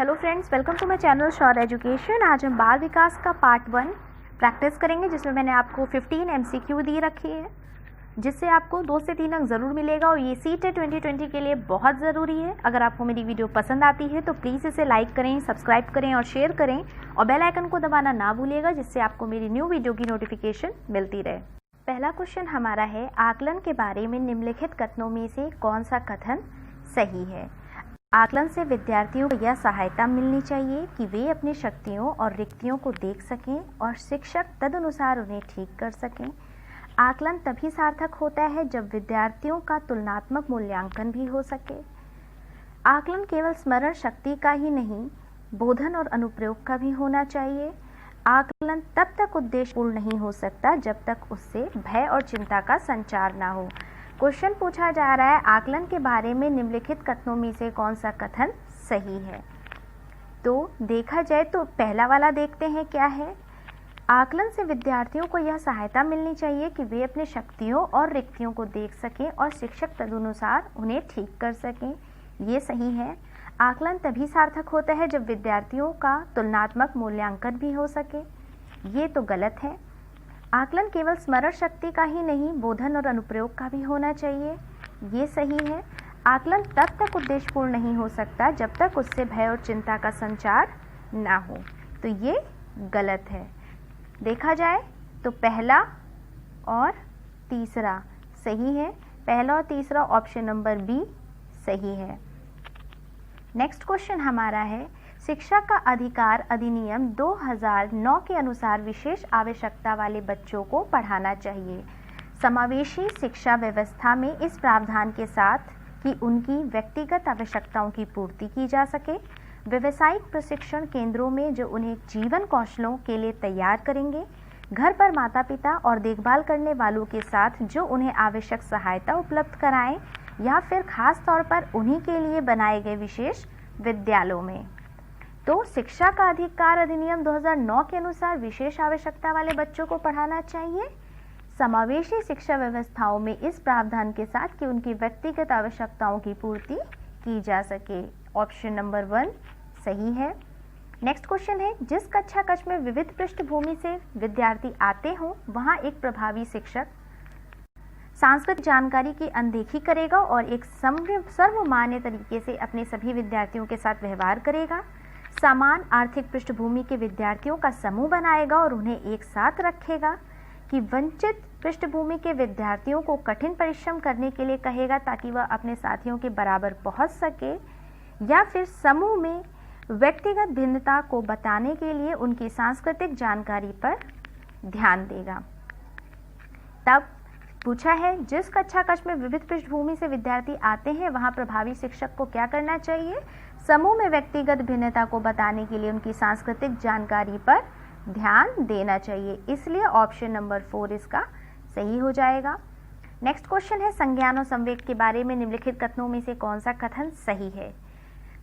Hello friends, welcome to my channel Sure Education. आज हम बाल विकास का पार्ट 1 प्रैक्टिस करेंगे, जिसमें मैंने आपको 15 MCQ दी रखी है, जिससे आपको 2 से 3 अंक ज़रूर मिलेगा और ये CTET 2020 के लिए बहुत ज़रूरी है। अगर आपको मेरी वीडियो पसंद आती है तो प्लीज़ इसे लाइक करें, सब्सक्राइब करें और शेयर करें और बेल आइकन को दबाना ना भूलिएगा, जिससे आपको मेरी न्यू वीडियो की नोटिफिकेशन मिलती रहे। पहला क्वेश्चन हमारा है, आकलन के बारे में निम्नलिखित कथनों में से कौन सा कथन सही है। आकलन से विद्यार्थियों को यह सहायता मिलनी चाहिए कि वे अपनी शक्तियों और रिक्तियों को देख सकें और शिक्षक तदनुसार उन्हें ठीक कर सकें। आकलन तभी सार्थक होता है जब विद्यार्थियों का तुलनात्मक मूल्यांकन भी हो सके। आकलन केवल स्मरण शक्ति का ही नहीं, बोधन और अनुप्रयोग का भी होना चाहिए। आकलन तब तक उद्देश्यपूर्ण नहीं हो सकता जब तक उससे भय और चिंता का संचार ना हो। क्वेश्चन पूछा जा रहा है, आकलन के बारे में निम्नलिखित कथनों में से कौन सा कथन सही है। तो देखा जाए तो पहला वाला देखते हैं क्या है। आकलन से विद्यार्थियों को यह सहायता मिलनी चाहिए कि वे अपनी शक्तियों और रिक्तियों को देख सकें और शिक्षक तदनुसार उन्हें ठीक कर सकें। ये सही है। आकलन तभी सार्थक होता है जब विद्यार्थियों का तुलनात्मक मूल्यांकन भी हो सके। ये तो गलत है। आकलन केवल स्मरण शक्ति का ही नहीं, बोधन और अनुप्रयोग का भी होना चाहिए। ये सही है। आकलन तब तक उद्देश्यपूर्ण नहीं हो सकता जब तक उससे भय और चिंता का संचार ना हो। तो ये गलत है। देखा जाए तो पहला और तीसरा सही है। पहला और तीसरा ऑप्शन नंबर बी सही है। नेक्स्ट क्वेश्चन हमारा है, शिक्षा का अधिकार अधिनियम 2009 के अनुसार विशेष आवश्यकता वाले बच्चों को पढ़ाना चाहिए। समावेशी शिक्षा व्यवस्था में इस प्रावधान के साथ कि उनकी व्यक्तिगत आवश्यकताओं की पूर्ति की जा सके, व्यावसायिक प्रशिक्षण केंद्रों में जो उन्हें जीवन कौशलों के लिए तैयार करेंगे, घर पर माता पिता और देखभाल करने वालों के साथ जो उन्हें आवश्यक सहायता उपलब्ध कराएं, या फिर खास तौर पर उन्हीं के लिए बनाए गए विशेष विद्यालयों में। तो शिक्षा का अधिकार अधिनियम 2009 के अनुसार विशेष आवश्यकता वाले बच्चों को पढ़ाना चाहिए समावेशी शिक्षा व्यवस्थाओं में इस प्रावधान के साथ कि उनकी व्यक्तिगत आवश्यकताओं की पूर्ति की जा सके। ऑप्शन नंबर 1 सही है। नेक्स्ट क्वेश्चन है, जिस कक्षा कक्ष में विविध पृष्ठभूमि से विद्यार्थी आते हों, वहां एक प्रभावी शिक्षक सांस्कृतिक जानकारी की अनदेखी करेगा और एक सर्वमान्य तरीके से अपने सभी विद्यार्थियों के साथ व्यवहार करेगा। समान आर्थिक पृष्ठभूमि के विद्यार्थियों का समूह बनाएगा और उन्हें एक साथ रखेगा। कि वंचित पृष्ठभूमि के विद्यार्थियों को कठिन परिश्रम करने के लिए कहेगा ताकि वह अपने साथियों के बराबर पहुंच सके, या फिर समूह में व्यक्तिगत भिन्नता को बताने के लिए उनकी सांस्कृतिक जानकारी पर ध्यान देगा। तब पूछा है, जिस कक्षा कक्ष में विविध पृष्ठभूमि से विद्यार्थी आते हैं वहां प्रभावी शिक्षक को क्या करना चाहिए। समूह में व्यक्तिगत भिन्नता को बताने के लिए उनकी सांस्कृतिक जानकारी पर ध्यान देना चाहिए। इसलिए ऑप्शन नंबर 4 इसका सही हो जाएगा। नेक्स्ट क्वेश्चन है, संज्ञान और संवेग के बारे में निम्नलिखित कथनों में से कौन सा कथन सही है।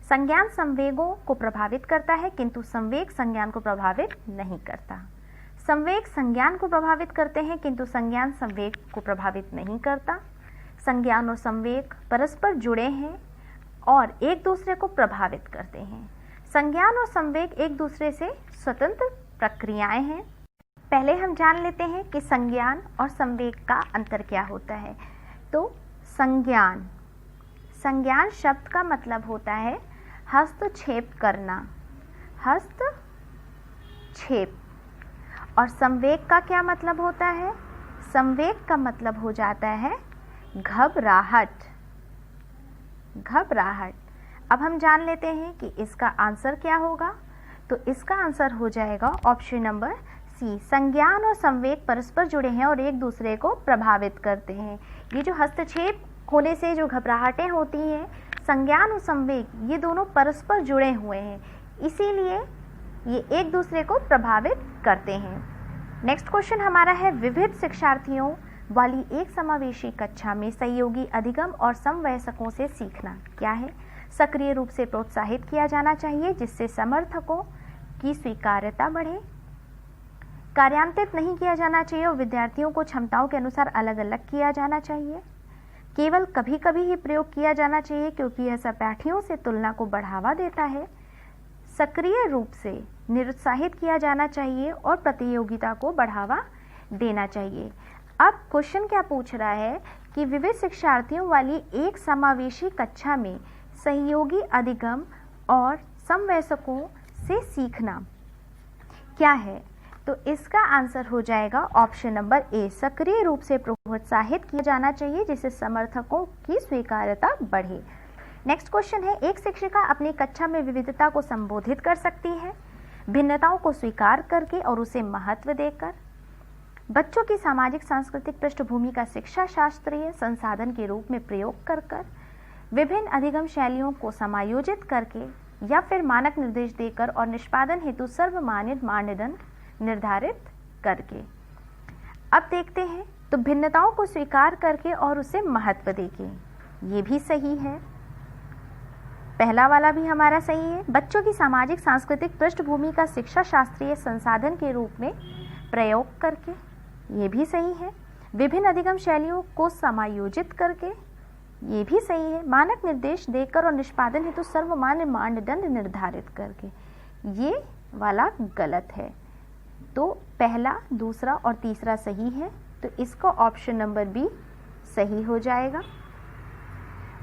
संज्ञान संवेगों को प्रभावित करता है किंतु संवेग संज्ञान को प्रभावित नहीं करता। संवेग संज्ञान को प्रभावित करते हैं किंतु संज्ञान संवेग को प्रभावित नहीं करता। संज्ञान और संवेग परस्पर जुड़े हैं और एक दूसरे को प्रभावित करते हैं। संज्ञान और संवेग एक दूसरे से स्वतंत्र प्रक्रियाएं हैं। पहले हम जान लेते हैं कि संज्ञान और संवेग का अंतर क्या होता है। तो संज्ञान शब्द का मतलब होता है हस्तक्षेप करना, हस्तक्षेप। और संवेग का क्या मतलब होता है। संवेग का मतलब हो जाता है घबराहट। अब हम जान लेते हैं कि इसका आंसर क्या होगा। तो इसका आंसर हो जाएगा ऑप्शन नंबर सी, संज्ञान और संवेग परस्पर जुड़े हैं और एक दूसरे को प्रभावित करते हैं। ये जो हस्तक्षेप होने से जो घबराहटें होती हैं, संज्ञान और संवेग ये दोनों परस्पर जुड़े हुए हैं, इसीलिए ये एक दूसरे को प्रभावित करते हैं। नेक्स्ट क्वेश्चन हमारा है, विविध शिक्षार्थियों वाली एक समावेशी कक्षा में सहयोगी अधिगम और समवयस्कों से सीखना क्या है। सक्रिय रूप से प्रोत्साहित किया जाना चाहिए जिससे समर्थकों की स्वीकार्यता बढ़े। कार्यान्वित नहीं किया जाना चाहिए और विद्यार्थियों को क्षमताओं के अनुसार अलग अलग किया जाना चाहिए। केवल कभी कभी ही प्रयोग किया जाना चाहिए क्योंकि यह सहपाठियों से तुलना को बढ़ावा देता है। सक्रिय रूप से निरुत्साहित किया जाना चाहिए और प्रतियोगिता को बढ़ावा देना चाहिए। अब क्वेश्चन क्या पूछ रहा है कि विविध शिक्षार्थियों वाली एक समावेशी कक्षा में सहयोगी अधिगम और समवयस्कों से सीखना क्या है? तो इसका आंसर हो जाएगा ऑप्शन नंबर ए, सक्रिय रूप से प्रोत्साहित किया जाना चाहिए जिससे समर्थकों की स्वीकार्यता बढ़े। नेक्स्ट क्वेश्चन है, एक शिक्षिका अपनी कक्षा में विविधता को संबोधित कर सकती है भिन्नताओं को स्वीकार करके और उसे महत्व देकर। बच्चों की सामाजिक सांस्कृतिक पृष्ठभूमि का शिक्षा शास्त्रीय संसाधन के रूप में प्रयोग कर विभिन्न अधिगम शैलियों को समायोजित करके या फिर मानक निर्देश देकर और निष्पादन हेतु सर्वमान्य मानदंड निर्धारित करके। अब देखते हैं, तो भिन्नताओं को स्वीकार करके और उसे महत्व देके, ये भी सही है। पहला वाला भी हमारा सही है। बच्चों की सामाजिक सांस्कृतिक पृष्ठभूमि का शिक्षा शास्त्रीय संसाधन के रूप में प्रयोग करके, ये भी सही है। विभिन्न अधिगम शैलियों को समायोजित करके, ये भी सही है। मानक निर्देश देकर और निष्पादन हेतु सर्वमान्य मानदंड निर्धारित करके, ये वाला गलत है। तो पहला, दूसरा और तीसरा सही है, तो इसका ऑप्शन नंबर बी सही हो जाएगा।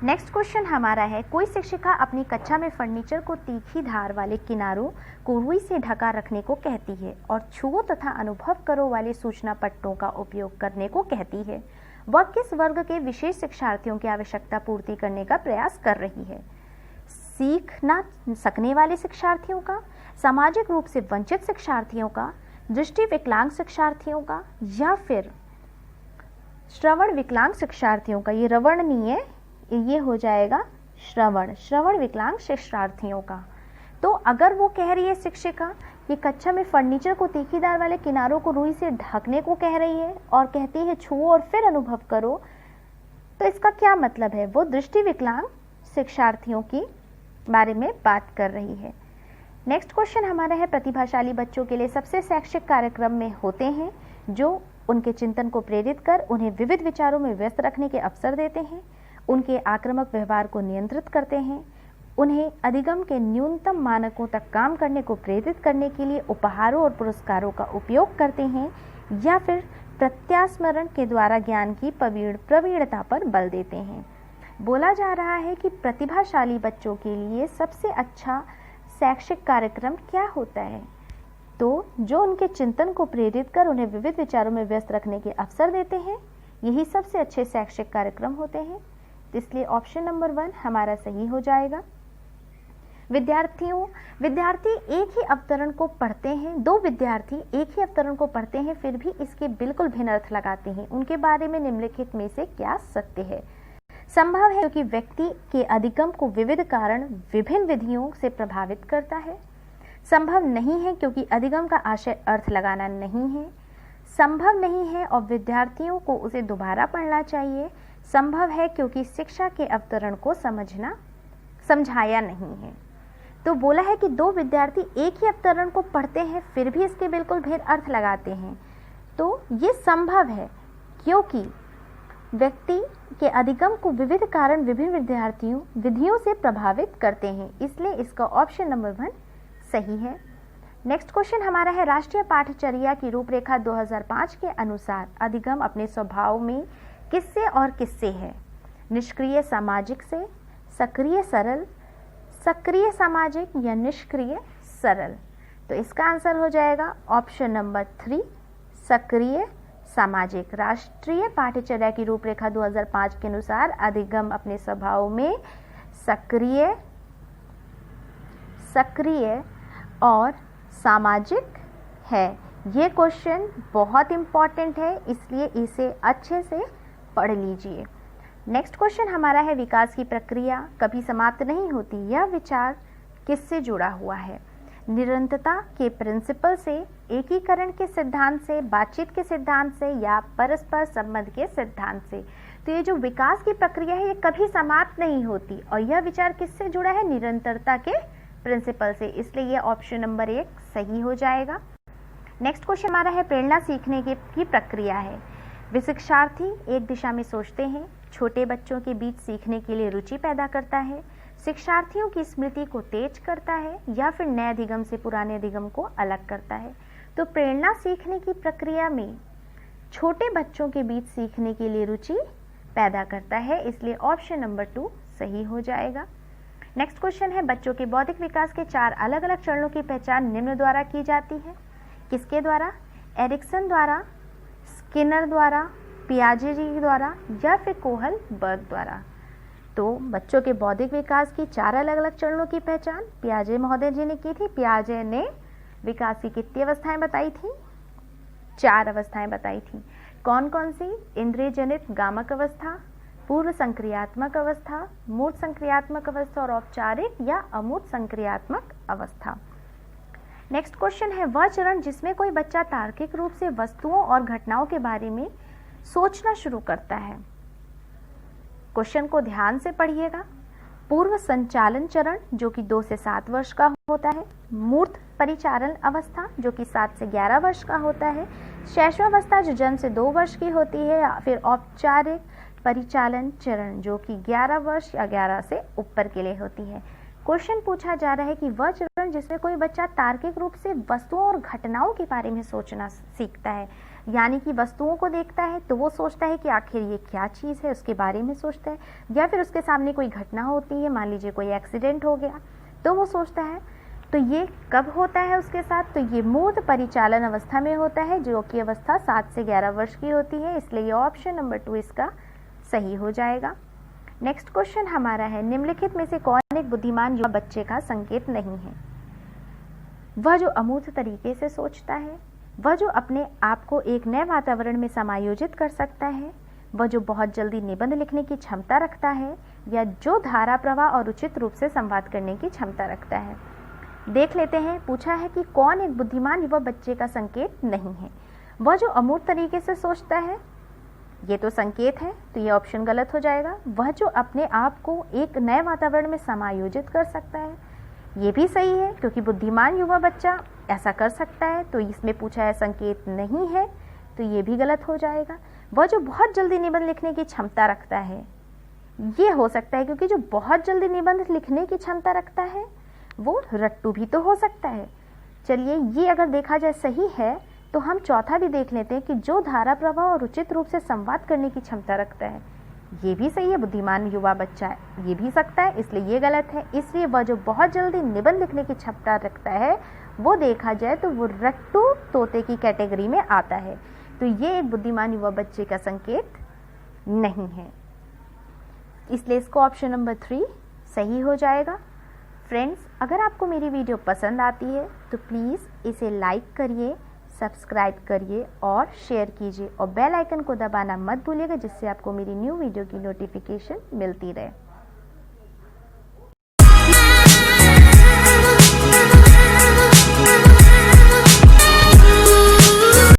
नेक्स्ट क्वेश्चन हमारा है, कोई शिक्षिका अपनी कक्षा में फर्नीचर को तीखी धार वाले किनारों को रुई से ढका रखने को कहती है और छुओ तथा अनुभव करो वाले सूचना पट्टों का उपयोग करने को कहती है। वह किस वर्ग के विशेष शिक्षार्थियों की आवश्यकता पूर्ति करने का प्रयास कर रही है? सीख ना सकने वाले शिक्षार्थियों का, सामाजिक रूप से वंचित शिक्षार्थियों का, दृष्टि विकलांग शिक्षार्थियों का, या फिर श्रवण विकलांग शिक्षार्थियों का? ये रवण नहीं है, ये हो जाएगा श्रवण विकलांग शिक्षार्थियों का। तो अगर वो कह रही है शिक्षिका कि कक्षा में फर्नीचर को तीखीदार वाले किनारों को रुई से ढकने को कह रही है और कहती है छुओ और फिर अनुभव करो, तो इसका क्या मतलब है? वो दृष्टि विकलांग शिक्षार्थियों की बारे में बात कर रही है। नेक्स्ट क्वेश्चन हमारा है, प्रतिभाशाली बच्चों के लिए सबसे शैक्षिक कार्यक्रम में होते हैं जो उनके चिंतन को प्रेरित कर उन्हें विविध विचारों में व्यस्त रखने के अवसर देते हैं, उनके आक्रामक व्यवहार को नियंत्रित करते हैं, उन्हें अधिगम के न्यूनतम मानकों तक काम करने को प्रेरित करने के लिए उपहारों और पुरस्कारों का उपयोग करते हैं, या फिर प्रत्यास्मरण के द्वारा ज्ञान की प्रवीणता पर बल देते हैं। बोला जा रहा है कि प्रतिभाशाली बच्चों के लिए सबसे अच्छा शैक्षिक कार्यक्रम क्या होता है? तो जो उनके चिंतन को प्रेरित कर उन्हें विविध विचारों में व्यस्त रखने के अवसर देते हैं, यही सबसे अच्छे शैक्षिक कार्यक्रम होते हैं। इसलिए ऑप्शन नंबर 1 हमारा सही हो जाएगा। विद्यार्थी एक ही अवतरण को पढ़ते हैं, दो विद्यार्थी एक ही अवतरण को पढ़ते हैं फिर भी इसके बिल्कुल भिन्न अर्थ लगाते हैं, उनके बारे में निम्नलिखित में से क्या सत्य है? संभव है क्योंकि व्यक्ति के अधिगम को विविध कारण विभिन्न विधियों से प्रभावित करता है। संभव नहीं है क्योंकि अधिगम का आशय अर्थ लगाना नहीं है। संभव नहीं है और विद्यार्थियों को उसे दोबारा पढ़ना चाहिए। संभव है क्योंकि शिक्षा के अवतरण को समझाया नहीं है। तो बोला है कि दो विद्यार्थी एक ही अवतरण को पढ़ते हैं फिर भी इसके बिल्कुल भिन्न अर्थ लगाते हैं, तो ये संभव है क्योंकि व्यक्ति के अधिगम को विविध कारण विभिन्न विधियों से प्रभावित करते हैं, इसलिए इसका ऑप्शन नंबर 1 सही है। नेक्स्ट क्वेश्चन हमारा है, राष्ट्रीय पाठचर्या की रूपरेखा 2005 के अनुसार अधिगम अपने स्वभाव में किससे और किससे है? निष्क्रिय सामाजिक से, सक्रिय सरल, सक्रिय सामाजिक या निष्क्रिय सरल? तो इसका आंसर हो जाएगा ऑप्शन नंबर 3 सक्रिय सामाजिक। राष्ट्रीय पाठ्यचर्या की रूपरेखा 2005 के अनुसार अधिगम अपने स्वभाव में सक्रिय और सामाजिक है। ये क्वेश्चन बहुत इंपॉर्टेंट है, इसलिए इसे अच्छे से पढ़ लीजिए। नेक्स्ट क्वेश्चन हमारा है, विकास की प्रक्रिया कभी समाप्त नहीं होती, यह विचार किससे जुड़ा हुआ है? निरंतरता के प्रिंसिपल से, एकीकरण के सिद्धांत से, बातचीत के सिद्धांत से या परस्पर संबंध के सिद्धांत से? तो ये जो विकास की प्रक्रिया है ये कभी समाप्त नहीं होती और यह विचार किससे जुड़ा है? निरंतरता के प्रिंसिपल से, इसलिए ये ऑप्शन नंबर 1 सही हो जाएगा। नेक्स्ट क्वेश्चन हमारा है, प्रेरणा सीखने की प्रक्रिया है। वे शिक्षार्थी एक दिशा में सोचते हैं, छोटे बच्चों के बीच सीखने के लिए रुचि पैदा करता है, शिक्षार्थियों की स्मृति को तेज करता है या फिर नए अधिगम से पुराने अधिगम को अलग करता है। तो प्रेरणा सीखने की प्रक्रिया में छोटे बच्चों के बीच सीखने के लिए रुचि पैदा करता है, इसलिए ऑप्शन नंबर 2 सही हो जाएगा। नेक्स्ट क्वेश्चन है, बच्चों के बौद्धिक विकास के 4 अलग अलग चरणों की पहचान निम्न द्वारा की जाती है। किसके द्वारा? एरिक्सन द्वारा, स्किनर द्वारा, पियाजे जी द्वारा या फिर कोहलबर्ग द्वारा। तो बच्चों के बौद्धिक विकास की 4 अलग अलग चरणों की पहचान पियाजे महोदय जी ने की थी। पियाजे ने विकास की कितनी अवस्थाएं बताई थी? 4 अवस्थाएं बताई थी। कौन कौन सी? इंद्रिय जनित गामक अवस्था, पूर्व संक्रियात्मक अवस्था, मूर्त संक्रियात्मक अवस्था और औपचारिक या अमूर्त संक्रियात्मक अवस्था। नेक्स्ट क्वेश्चन है, वह चरण जिसमें कोई बच्चा तार्किक रूप से वस्तुओं और घटनाओं के बारे में सोचना शुरू करता है। क्वेश्चन को ध्यान से पढ़िएगा। पूर्व संचालन चरण जो कि 2 से 7 वर्ष का होता है, मूर्त परिचालन अवस्था जो कि 7 से 11 वर्ष का होता है, शैशवावस्था जो जन्म से 2 वर्ष की होती है, या फिर औपचारिक परिचालन चरण जो कि 11 वर्ष या 11 से ऊपर के लिए होती है। क्वेश्चन पूछा जा रहा है कि वह चरण जिसमें कोई बच्चा तार्किक रूप से वस्तुओं और घटनाओं के बारे में सोचना सीखता है, यानी कि वस्तुओं को देखता है तो वो सोचता है कि आखिर ये क्या चीज़ है, उसके बारे में सोचता है, या फिर उसके सामने कोई घटना होती है, मान लीजिए कोई एक्सीडेंट हो गया तो वो सोचता है। तो ये कब होता है उसके साथ? तो ये मूर्त परिचालन अवस्था में होता है जो कि अवस्था 7 से 11 वर्ष की होती है, इसलिए ऑप्शन नंबर 2 इसका सही हो जाएगा। नेक्स्ट क्वेश्चन हमारा है, निम्नलिखित में से कौन एक बुद्धिमान युवा बच्चे का संकेत नहीं है? वह जो अमूर्त तरीके से सोचता है, वह जो अपने आप को एक नए वातावरण में समायोजित कर सकता है, वह जो बहुत जल्दी निबंध लिखने की क्षमता रखता है, या जो धारा प्रवाह और उचित रूप से संवाद करने की क्षमता रखता है। देख लेते हैं, पूछा है कि कौन एक बुद्धिमान युवा बच्चे का संकेत नहीं है? वह जो अमूर्त तरीके से सोचता है, ये तो संकेत है, तो ये ऑप्शन गलत हो जाएगा। वह जो अपने आप को एक नए वातावरण में समायोजित कर सकता है, ये भी सही है क्योंकि बुद्धिमान युवा बच्चा ऐसा कर सकता है, तो इसमें पूछा है संकेत नहीं है, तो ये भी गलत हो जाएगा। वह जो बहुत जल्दी निबंध लिखने की क्षमता रखता है, ये हो सकता है क्योंकि जो बहुत जल्दी निबंध लिखने की क्षमता रखता है वो रट्टू भी तो हो सकता है। चलिए, ये अगर देखा जाए सही है तो हम चौथा भी देख लेते हैं कि जो धारा प्रवाह और उचित रूप से संवाद करने की क्षमता रखता है, ये भी सही है, बुद्धिमान युवा बच्चा ये भी सकता है, इसलिए ये गलत है। इसलिए वह जो बहुत जल्दी निबंध लिखने की क्षमता रखता है वो देखा जाए तो वो रट्टू तोते की कैटेगरी में आता है, तो ये एक बुद्धिमान युवा बच्चे का संकेत नहीं है, इसलिए इसको ऑप्शन नंबर 3 सही हो जाएगा। फ्रेंड्स, अगर आपको मेरी वीडियो पसंद आती है तो प्लीज़ इसे लाइक करिए, सब्सक्राइब करिए और शेयर कीजिए, और बेल आइकन को दबाना मत भूलिएगा जिससे आपको मेरी न्यू वीडियो की नोटिफिकेशन मिलती रहे।